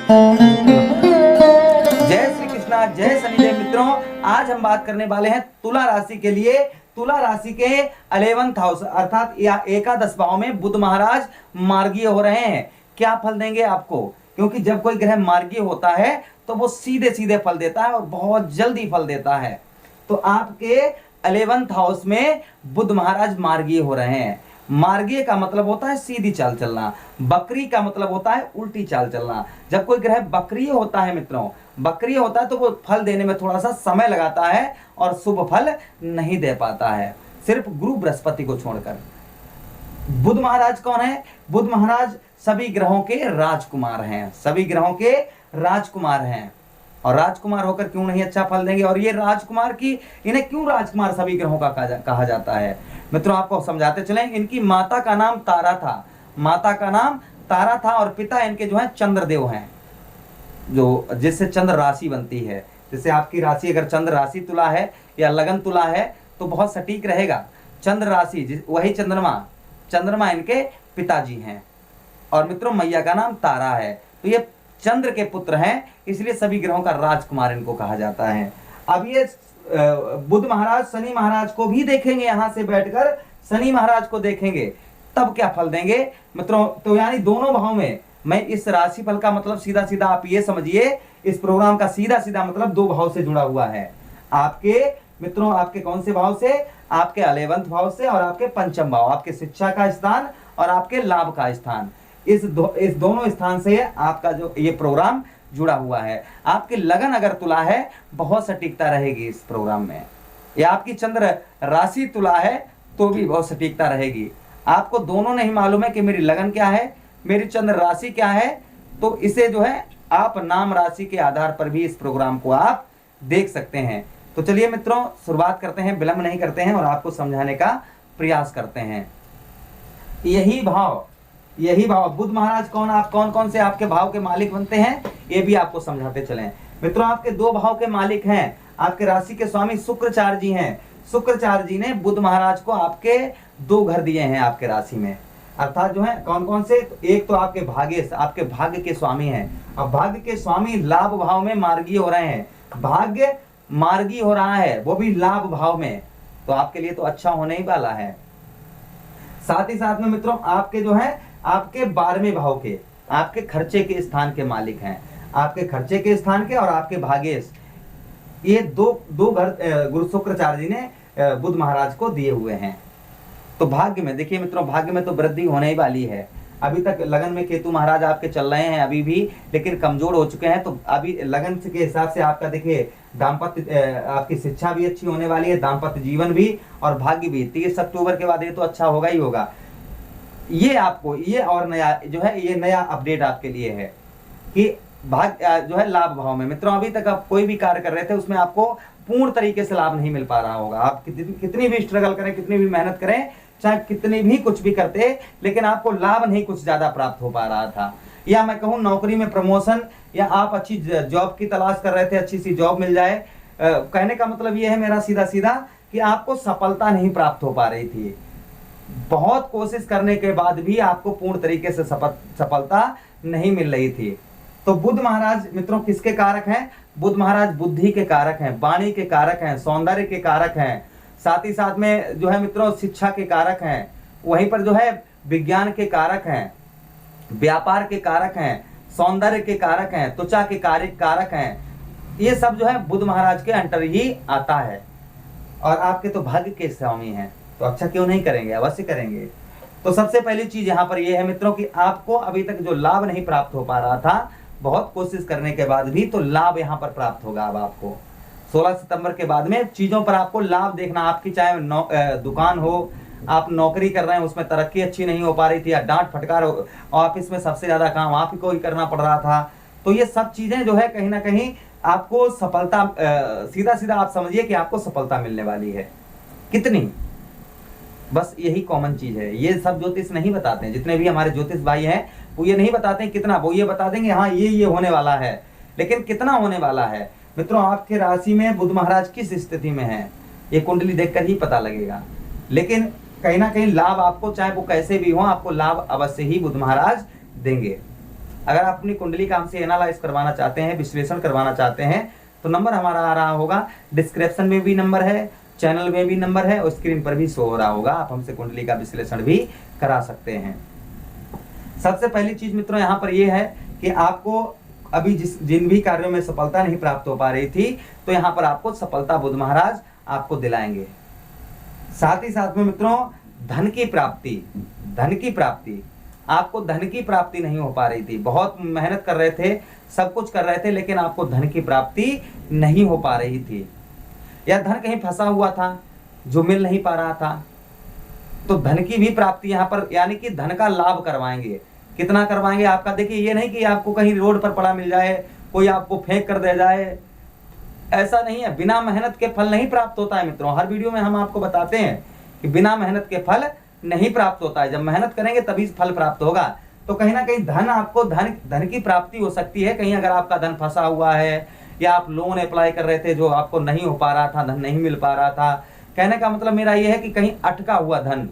जय श्री कृष्णा, जय शनिदेव। मित्रों, आज हम बात करने वाले हैं तुला राशि के लिए। तुला राशि के 11th हाउस अर्थात या एकादश भाव में बुध महाराज मार्गीय हो रहे हैं। क्या फल देंगे आपको? क्योंकि जब कोई ग्रह मार्गीय होता है तो वो सीधे सीधे फल देता है और बहुत जल्दी फल देता है। तो आपके 11th हाउस में बुध महाराज मार्गीय हो रहे हैं। मार्गीय का मतलब होता है सीधी चाल चलना, बकरी का मतलब होता है उल्टी चाल चलना। जब कोई ग्रह बकरीय होता है मित्रों, बकरीय होता है तो वो फल देने में थोड़ा सा समय लगाता है और शुभ फल नहीं दे पाता है, सिर्फ गुरु बृहस्पति को छोड़कर। बुध महाराज कौन है? बुध महाराज सभी ग्रहों के राजकुमार हैं, सभी ग्रहों के राजकुमार हैं। और राजकुमार होकर क्यों नहीं अच्छा फल देंगे? और ये राजकुमार की, इन्हें क्यों राजकुमार सभी ग्रहों का कहा जाता है? मित्रों, आपको समझाते चलें। इनकी माता का नाम तारा था, माता का नाम तारा था और पिता इनके जो है चंद्रदेव हैं, जो जिससे चंद्र राशि बनती है। जैसे आपकी राशि अगर चंद्र राशि तुला है या लगन तुला है तो बहुत सटीक रहेगा। चंद्र राशि वही चंद्रमा, चंद्रमा इनके पिताजी हैं। और मित्रों, मैया का नाम तारा है, तो ये चंद्र के पुत्र हैं, इसलिए सभी ग्रहों का राजकुमार इनको कहा जाता है। अब ये बुध महाराज शनि महाराज को भी देखेंगे, यहां से बैठकर शनि महाराज को देखेंगे, तब क्या फल देंगे मित्रों? तो यानी दोनों भाव में, मैं इस राशि फल का मतलब सीधा सीधा आप ये समझिए, इस प्रोग्राम का सीधा सीधा मतलब दो भाव से जुड़ा हुआ है। आपके मित्रों, आपके कौन से भाव से? आपके 11th भाव से और आपके पंचम भाव, आपके शिक्षा का स्थान और आपके लाभ का स्थान। इस दोनों स्थान से आपका जो ये प्रोग्राम जुड़ा हुआ है। आपकी लगन अगर तुला है, बहुत सटीकता रहेगी इस प्रोग्राम में, या आपकी चंद्र राशि तुला है तो भी बहुत सटीकता रहेगी। आपको दोनों नहीं मालूम है कि मेरी लगन क्या है, मेरी चंद्र राशि क्या है, तो इसे जो है आप नाम राशि के आधार पर भी इस प्रोग्राम को आप देख सकते हैं। तो चलिए मित्रों, शुरुआत करते हैं, विलंब नहीं करते हैं और आपको समझाने का प्रयास करते हैं। यही भाव बुध महाराज कौन, आप कौन कौन से आपके भाव के मालिक बनते हैं, ये भी आपको समझाते चलें। मित्रों, आपके दो भाव के मालिक हैं, आपके राशि के स्वामी शुक्राचार्य जी हैं। शुक्राचार्य जी ने बुध महाराज को आपके 2 घर दिए हैं आपके राशि में, अर्थात जो है कौन कौन से? तो एक तो आपके आपके भाग्य के स्वामी हैं। अब भाग्य के स्वामी लाभ भाव में मार्गीय हो रहे हैं, भाग्य मार्गीय हो रहा है, वो भी लाभ भाव में, तो आपके लिए तो अच्छा होने ही वाला है। साथ ही साथ में मित्रों, आपके जो है आपके 12वें भाव के, आपके खर्चे के स्थान के मालिक हैं, आपके खर्चे के स्थान के और आपके भाग्येश, ये दो घर गुरु शुक्राचार्य जी ने बुध महाराज को दिए हुए हैं। तो भाग्य में देखिए मित्रों, भाग्य में तो वृद्धि होने ही वाली है। अभी तक लगन में केतु महाराज आपके चल रहे हैं अभी भी, लेकिन कमजोर हो चुके हैं। तो अभी लगन के हिसाब से आपका देखिए दाम्पत्य, आपकी शिक्षा भी अच्छी होने वाली है, दाम्पत्य जीवन भी और भाग्य भी। 30 अक्टूबर के बाद ये तो अच्छा होगा ही होगा। ये आपको ये और नया जो है, ये नया अपडेट आपके लिए है कि भाग्य जो है लाभ भाव में। मित्रों, अभी तक आप कोई भी कार्य कर रहे थे उसमें आपको पूर्ण तरीके से लाभ नहीं मिल पा रहा होगा। आप कितनी भी स्ट्रगल करें, कितनी भी मेहनत करें, चाहे कितनी भी कुछ भी करते, लेकिन आपको लाभ नहीं कुछ ज्यादा प्राप्त हो पा रहा था। या मैं कहूँ नौकरी में प्रमोशन, या आप अच्छी जॉब की तलाश कर रहे थे, अच्छी सी जॉब मिल जाए। कहने का मतलब ये है मेरा सीधा सीधा कि आपको सफलता नहीं प्राप्त हो पा रही थी। बहुत कोशिश करने के बाद भी आपको पूर्ण तरीके से सफलता नहीं मिल रही थी। तो बुध महाराज मित्रों किसके कारक हैं? बुध महाराज बुद्धि के कारक हैं, वाणी के कारक हैं, सौंदर्य के कारक हैं, साथ ही साथ में जो है मित्रों शिक्षा के कारक हैं, वहीं पर जो है विज्ञान के कारक हैं, व्यापार के कारक हैं, सौंदर्य के कारक हैं, त्वचा के कारक हैं। ये सब जो है बुध महाराज के अंटर ही आता है। और आपके तो भाग्य के स्वामी हैं, तो अच्छा क्यों नहीं करेंगे? अवश्य करेंगे। तो सबसे पहली चीज यहाँ पर यह है मित्रों कि आपको अभी तक जो लाभ नहीं प्राप्त हो पा रहा था, बहुत कोशिश करने के बाद भी, तो लाभ यहाँ पर प्राप्त होगा। अब आपको 16 सितंबर के बाद में चीजों पर आपको लाभ देखना। आपकी चाहे दुकान हो, आप नौकरी कर रहे हैं, उसमें तरक्की अच्छी नहीं हो पा रही थी, या डांट फटकार, ऑफिस में सबसे ज्यादा काम आप ही को ही करना पड़ रहा था, तो ये सब चीजें जो है कहीं ना कहीं आपको सफलता, सीधा सीधा आप समझिए कि आपको सफलता मिलने वाली है। कितनी, बस यही कॉमन चीज है। ये सब ज्योतिष नहीं बताते हैं, जितने भी हमारे ज्योतिष भाई हैं वो ये नहीं बताते हैं कितना, वो ये बता देंगे हाँ ये होने वाला है, लेकिन कितना होने वाला है? मित्रों, आपके राशि में बुध महाराज किस स्थिति में है, ये कुंडली देखकर ही पता लगेगा। लेकिन कहीं ना कहीं लाभ आपको, चाहे वो कैसे भी हो, आपको लाभ अवश्य ही बुध महाराज देंगे। अगर आप अपनी कुंडली का हमसे एनालाइज करवाना चाहते हैं, विश्लेषण करवाना चाहते हैं, तो नंबर हमारा आ रहा होगा, डिस्क्रिप्शन में भी नंबर है, चैनल में भी नंबर है और स्क्रीन पर भी शो हो रहा होगा। आप हमसे कुंडली का विश्लेषण भी करा सकते हैं। सबसे पहली चीज मित्रों यहाँ पर यह है कि आपको अभी जिन भी कार्यों में सफलता नहीं प्राप्त हो पा रही थी, तो यहाँ पर आपको सफलता बुध महाराज आपको दिलाएंगे। साथ ही साथ में मित्रों धन की प्राप्ति, आपको धन की प्राप्ति नहीं हो पा रही थी, बहुत मेहनत कर रहे थे, सब कुछ कर रहे थे, लेकिन आपको धन की प्राप्ति नहीं हो पा रही थी, या धन कहीं फंसा हुआ था जो मिल नहीं पा रहा था, तो धन की भी प्राप्ति यहाँ पर, यानी कि धन का लाभ करवाएंगे। कितना करवाएंगे आपका, देखिए ये नहीं कि आपको कहीं रोड पर पड़ा मिल जाए, कोई आपको फेंक कर दे जाए, ऐसा नहीं है। बिना मेहनत के फल नहीं प्राप्त होता है मित्रों। हर वीडियो में हम आपको बताते हैं कि बिना मेहनत के फल नहीं प्राप्त होता है, जब मेहनत करेंगे तभी फल प्राप्त होगा। तो कहीं ना कहीं धन आपको धन की प्राप्ति हो सकती है। कहीं अगर आपका धन फंसा हुआ है, या आप लोन अप्लाई कर रहे थे जो आपको नहीं हो पा रहा था, धन नहीं मिल पा रहा था, कहने का मतलब मेरा यह है कि कहीं अटका हुआ धन,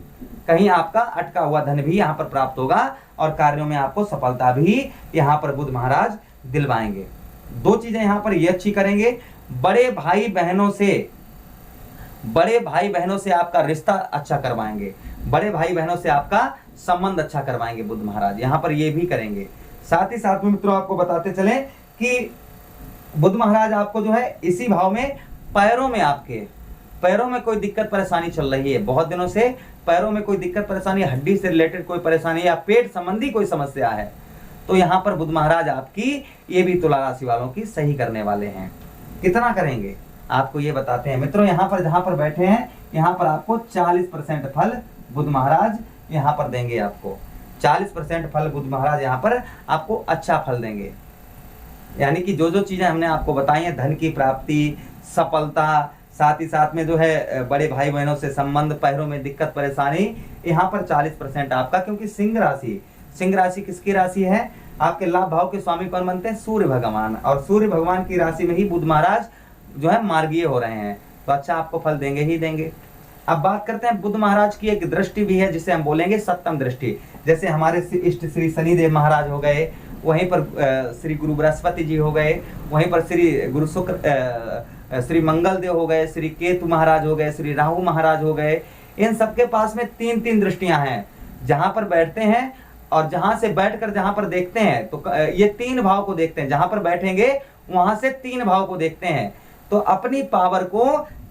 कहीं आपका अटका हुआ धन भी यहाँ पर प्राप्त होगा, और कार्यों में आपको सफलता भी यहाँ पर बुध महाराज दिलवाएंगे। दो चीजें यहाँ पर ये अच्छी करेंगे, बड़े भाई बहनों से आपका रिश्ता अच्छा करवाएंगे, बड़े भाई बहनों से आपका संबंध अच्छा करवाएंगे बुध महाराज, यहाँ पर ये भी करेंगे। साथ ही साथ में मित्रों आपको बताते चले कि बुध महाराज आपको जो है इसी भाव में आपके पैरों में कोई दिक्कत परेशानी चल रही है, बहुत दिनों से पैरों में कोई दिक्कत परेशानी, हड्डी से रिलेटेड कोई परेशानी या पेट संबंधी कोई समस्या है, तो यहाँ पर बुध महाराज आपकी ये भी तुला राशि वालों की सही करने वाले हैं। कितना करेंगे आपको ये बताते हैं मित्रों। यहाँ पर जहां पर बैठे हैं, यहाँ पर आपको 40% फल बुध महाराज यहाँ पर देंगे। आपको 40% फल बुध महाराज यहाँ पर आपको अच्छा फल देंगे, यानी कि जो जो चीजें हमने आपको बताई हैं, धन की प्राप्ति, सफलता, साथ ही साथ में जो है बड़े भाई बहनों से संबंध, पैरों में दिक्कत परेशानी, यहाँ पर 40% आपका। क्योंकि सिंह राशि किसकी राशि है, आपके लाभ भाव के स्वामी कौन बनते हैं, सूर्य भगवान, और सूर्य भगवान की राशि में ही बुध महाराज जो है मार्गीय हो रहे हैं, तो अच्छा आपको फल देंगे ही देंगे। अब बात करते हैं बुध महाराज की एक दृष्टि भी है जिसे हम बोलेंगे सप्तम दृष्टि। जैसे हमारे इष्ट श्री शनिदेव महाराज हो गए, वहीं पर श्री गुरु बृहस्पति जी हो गए, वहीं पर श्री गुरु शुक्र श्री मंगल देव हो गए, श्री केतु महाराज हो गए, श्री राहु महाराज हो गए। इन सबके पास में 3-3 दृष्टियां हैं, जहां पर बैठते हैं और जहां से बैठकर जहां पर देखते हैं, तो ये 3 भाव को देखते हैं। जहां पर बैठेंगे वहां से 3 भाव को देखते हैं, तो अपनी पावर को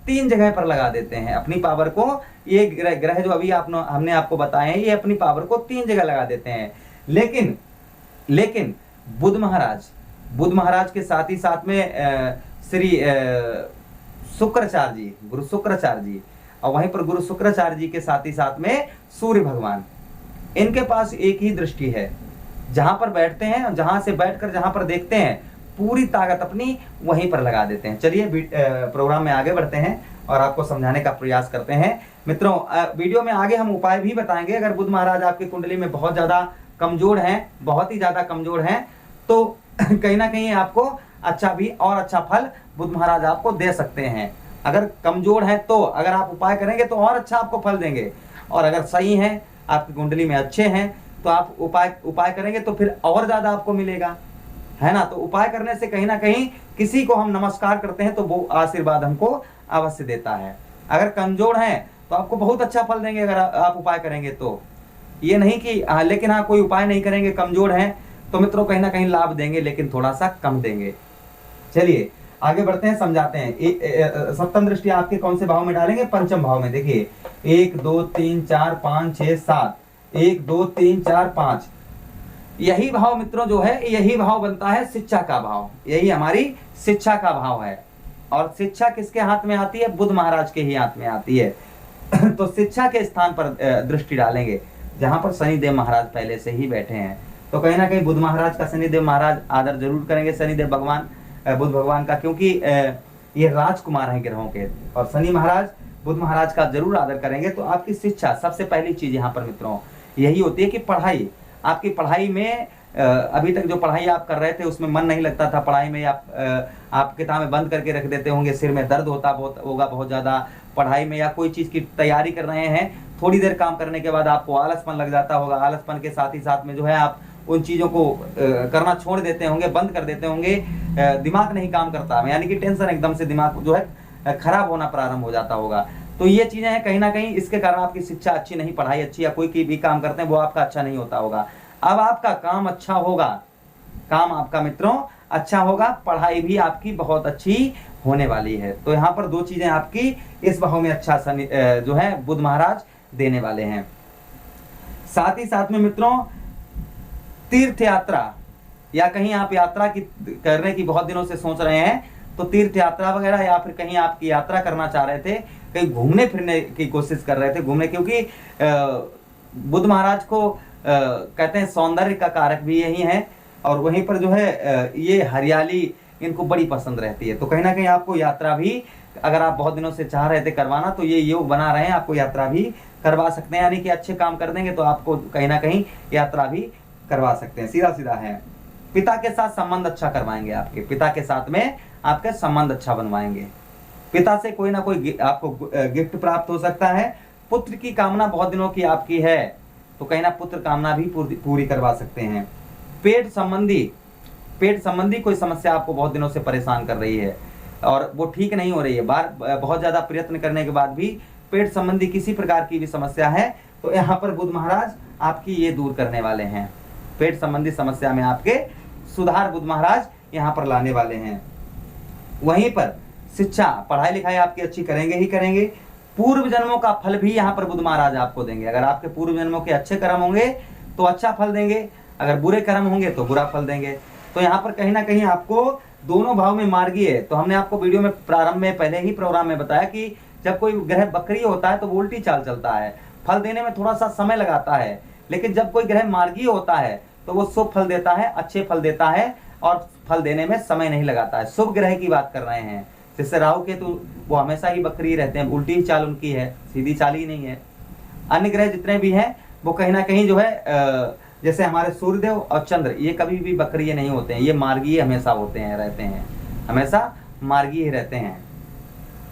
3 जगह पर लगा देते हैं। अपनी पावर को, ये ग्रह जो अभी हमने आपको बताए हैं, ये अपनी पावर को 3 जगह लगा देते हैं। लेकिन बुध महाराज के साथ ही साथ में श्री शुक्राचार्य जी, गुरु शुक्राचार्य जी, और वहीं पर गुरु शुक्राचार्य जी के साथ ही साथ में सूर्य भगवान, इनके पास एक ही दृष्टि है। जहां पर बैठते हैं और जहां से बैठकर जहां पर देखते हैं, पूरी ताकत अपनी वहीं पर लगा देते हैं। चलिए प्रोग्राम में आगे बढ़ते हैं और आपको समझाने का प्रयास करते हैं। मित्रों वीडियो में आगे हम उपाय भी बताएंगे। अगर बुध महाराज आपकी कुंडली में बहुत ज्यादा कमजोर हैं, बहुत ही ज्यादा कमजोर हैं, तो कहीं ना कहीं आपको अच्छा भी और अच्छा फल बुध महाराज आपको दे सकते हैं। अगर कमजोर है तो अगर आप उपाय करेंगे तो और अच्छा आपको फल देंगे, और अगर सही है, आपकी कुंडली में अच्छे हैं, तो आप उपाय करेंगे तो फिर और ज्यादा आपको मिलेगा, है ना। तो उपाय करने से कहीं ना कहीं किसी को हम नमस्कार करते हैं तो वो आशीर्वाद हमको अवश्य देता है। अगर कमजोर हैं तो आपको बहुत अच्छा फल देंगे अगर आप उपाय करेंगे तो। ये नहीं कि लेकिन हाँ कोई उपाय नहीं करेंगे, कमजोर हैं, तो मित्रों कहीं ना कहीं लाभ देंगे, लेकिन थोड़ा सा कम देंगे। चलिए आगे बढ़ते हैं, समझाते हैं। सप्तम दृष्टि आपके कौन से भाव में डालेंगे, पंचम भाव में। देखिए 1 2 3 4 5 6 7, 1 2 3 4 5, यही भाव मित्रों जो है, यही भाव बनता है शिक्षा का भाव। यही हमारी शिक्षा का भाव है, और शिक्षा किसके हाथ में आती है, बुध महाराज के ही हाथ में आती है। तो शिक्षा के स्थान पर दृष्टि डालेंगे जहां पर शनिदेव महाराज पहले से ही बैठे हैं, तो कहीं ना कहीं बुध महाराज का शनिदेव महाराज आदर जरूर करेंगे, शनिदेव भगवान बुध भगवान का, क्योंकि ये राजकुमार हैं ग्रहों के, और शनि महाराज बुध महाराज का जरूर आदर करेंगे। तो आपकी शिक्षा सबसे पहली चीज यहाँ पर मित्रों यही होती है कि पढ़ाई, आपकी पढ़ाई में अभी तक जो पढ़ाई आप कर रहे थे उसमें मन नहीं लगता था, पढ़ाई में आप किताबें बंद करके रख देते होंगे, सिर में दर्द होगा बहुत ज्यादा पढ़ाई में, या कोई चीज की तैयारी कर रहे हैं, थोड़ी देर काम करने के बाद आपको आलसपन लग जाता होगा, आलसपन के साथ ही साथ में जो है आप उन चीज़ों को करना छोड़ देते होंगे, बंद कर देते होंगे, दिमाग नहीं काम करता, यानी कि टेंशन एकदम से दिमाग जो है खराब होना प्रारंभ हो जाता होगा। तो ये चीज़ें हैं कहीं ना कहीं, इसके कारण आपकी शिक्षा अच्छी नहीं, पढ़ाई अच्छी, या कोई की भी काम करते हैं वो आपका अच्छा नहीं होता होगा। अब आपका काम अच्छा होगा, काम आपका मित्रों अच्छा होगा, पढ़ाई भी आपकी बहुत अच्छी होने वाली है। तो यहाँ पर दो चीजें आपकी इस भाव में अच्छा जो है बुध महाराज देने वाले हैं। साथ ही साथ में मित्रों तीर्थ यात्रा, या कहीं आप यात्रा की करने की बहुत दिनों से सोच रहे हैं, तो तीर्थ यात्रा वगैरह, या फिर कहीं आपकी यात्रा करना चाह रहे थे, कहीं घूमने फिरने की कोशिश कर रहे थे, घूमने, क्योंकि बुध महाराज को कहते हैं सौंदर्य का कारक भी यही है, और वहीं पर जो है ये हरियाली इनको बड़ी पसंद रहती है। तो कहीं ना कहीं आपको यात्रा भी, अगर आप बहुत दिनों से चाह रहे थे करवाना, तो ये योग बना रहे हैं, आपको यात्रा भी करवा सकते हैं, यानी कि अच्छे काम कर देंगे तो आपको कहीं ना कहीं यात्रा भी करवा सकते हैं। सीधा सीधा है, पिता के साथ संबंध अच्छा करवाएंगे, आपके पिता के साथ में आपके संबंध अच्छा बनवाएंगे, पिता से कोई ना कोई आपको गिफ्ट प्राप्त हो सकता है। पुत्र की कामना बहुत दिनों की आपकी है, तो कहीं ना पुत्र कामना भी पूरी करवा सकते हैं। पेट संबंधी कोई समस्या आपको बहुत दिनों से परेशान कर रही है और वो ठीक नहीं हो रही है, बहुत ज्यादा प्रयत्न करने के बाद भी पेट संबंधी किसी प्रकार की भी समस्या है, तो यहाँ पर बुध महाराज आपकी ये दूर करने वाले हैं। पेट संबंधी समस्या में आपके सुधार बुध महाराज यहाँ पर लाने वाले हैं। वहीं पर शिक्षा, पढ़ाई लिखाई आपकी अच्छी करेंगे ही करेंगे। पूर्व जन्मों का फल भी यहाँ पर बुध महाराज आपको देंगे। अगर आपके पूर्व जन्मों के अच्छे कर्म होंगे तो अच्छा फल देंगे, अगर बुरे कर्म होंगे तो बुरा फल देंगे। तो यहाँ पर कहीं ना कहीं आपको दोनों भाव में मार्गी है। तो हमने आपको वीडियो में प्रारंभ में पहले ही प्रोग्राम में बताया कि जब कोई ग्रह बकरी होता है तो वो उल्टी चाल चलता है, फल देने में थोड़ा सा समय लगाता है, लेकिन जब कोई ग्रह मार्गी होता है तो वो शुभ फल देता है, अच्छे फल देता है और फल देने में समय नहीं लगाता है। शुभ ग्रह की बात कर रहे हैं, जैसे राहु केतु, वो हमेशा ही बकरी रहते हैं, उल्टी ही चाल उनकी है, सीधी चाल ही नहीं है। अन्य ग्रह जितने भी हैं वो कहीं ना कहीं जो है जैसे हमारे सूर्यदेव और चंद्र, ये कभी भी बकरी नहीं होते हैं, ये मार्गी हमेशा होते हैं, रहते हैं, हमेशा मार्गी ही रहते हैं।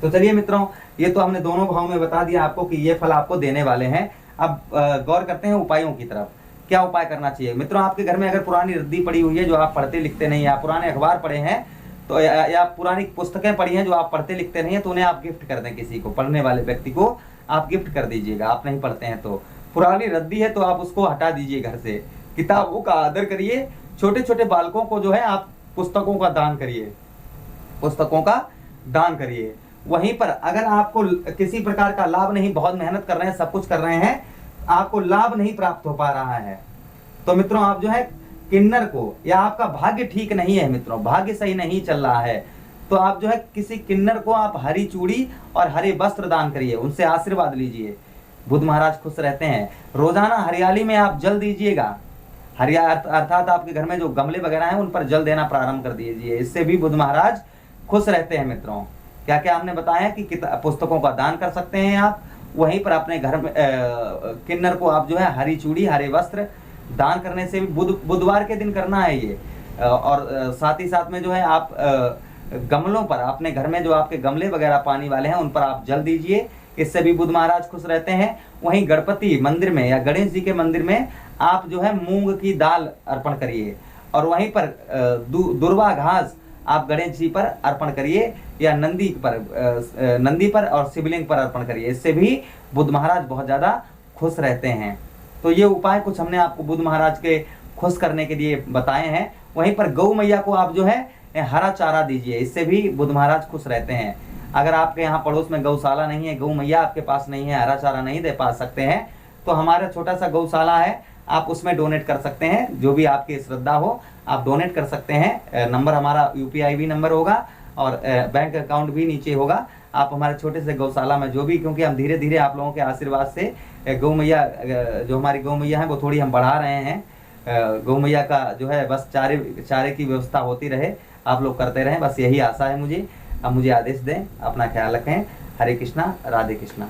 तो चलिए मित्रों, ये तो हमने दोनों भाव में बता दिया आपको कि ये फल आपको देने वाले हैं। अब गौर करते हैं उपायों की तरफ। क्या उपाय करना चाहिए मित्रों? आपके घर में अगर पुरानी रद्दी पड़ी हुई है जो आप पढ़ते लिखते नहीं, या पुराने अखबार पढ़े हैं तो या पुरानी पुस्तकें पढ़ी हैं जो आप पढ़ते लिखते नहीं है, तो उन्हें आप गिफ्ट कर दें, किसी को, पढ़ने वाले व्यक्ति को आप गिफ्ट कर दीजिएगा। आप नहीं पढ़ते हैं तो पुरानी रद्दी है तो आप उसको हटा दीजिए घर से। किताबों का आदर करिए, छोटे छोटे बालकों को जो है आप पुस्तकों का दान करिए, पुस्तकों का दान करिए। वहीं पर अगर आपको किसी प्रकार का लाभ नहीं, बहुत मेहनत कर रहे हैं, सब कुछ कर रहे हैं, आपको लाभ नहीं प्राप्त हो पा रहा है, तो मित्रों आप जो है किन्नर को, या आपका भाग्य ठीक नहीं है मित्रों, भाग्य सही नहीं चल रहा है, तो आप जो है किसी किन्नर को आप हरी चूड़ी और हरे वस्त्र दान करिए, उनसे आशीर्वाद लीजिए। बुध महाराज खुश रहते हैं। रोजाना हरियाली में आप जल दीजिएगा, अर्थात आपके घर में जो गमले वगैरह हैं उन पर जल देना प्रारंभ कर दीजिए, इससे भी बुध महाराज खुश रहते हैं मित्रों। क्या क्या हमने बताया कि पुस्तकों का दान कर सकते हैं आप, वहीं पर अपने घर में किन्नर को आप जो है हरी चूड़ी हरे वस्त्र दान करने से भी, बुधवार के दिन करना है ये। और साथ ही साथ में जो है आप गमलों पर, अपने घर में जो आपके गमले वगैरह पानी वाले हैं उन पर आप जल दीजिए, इससे भी बुध महाराज खुश रहते हैं। वहीं गणपति मंदिर में या गणेश जी के मंदिर में आप जो है मूंग की दाल अर्पण करिए, और वहीं पर दुर्वा घास आप गणेश जी पर अर्पण करिए, या नंदी पर और शिवलिंग पर अर्पण करिए, इससे भी बुध महाराज बहुत ज्यादा खुश रहते हैं। तो ये उपाय कुछ हमने आपको बुध महाराज के खुश करने के लिए बताए हैं। वहीं पर गौ मैया को आप जो है हरा चारा दीजिए, इससे भी बुध महाराज खुश रहते हैं। अगर आपके यहाँ पड़ोस में गौशाला नहीं है, गौ मैया आपके पास नहीं है, हरा चारा नहीं दे पा सकते हैं, तो हमारा छोटा सा गौशाला है, आप उसमें डोनेट कर सकते हैं, जो भी आपकी श्रद्धा हो आप डोनेट कर सकते हैं। नंबर हमारा UPI नंबर होगा और बैंक अकाउंट भी नीचे होगा। आप हमारे छोटे से गौशाला में जो भी, क्योंकि हम धीरे धीरे आप लोगों के आशीर्वाद से गौ मैया, जो हमारी गौ मैया है वो थोड़ी हम बढ़ा रहे हैं। गौ मैया का जो है बस चारे की व्यवस्था होती रहे, आप लोग करते रहें, बस यही आशा है मुझे। अब मुझे आदेश दें, अपना ख्याल रखें। हरे कृष्णा, राधे कृष्णा।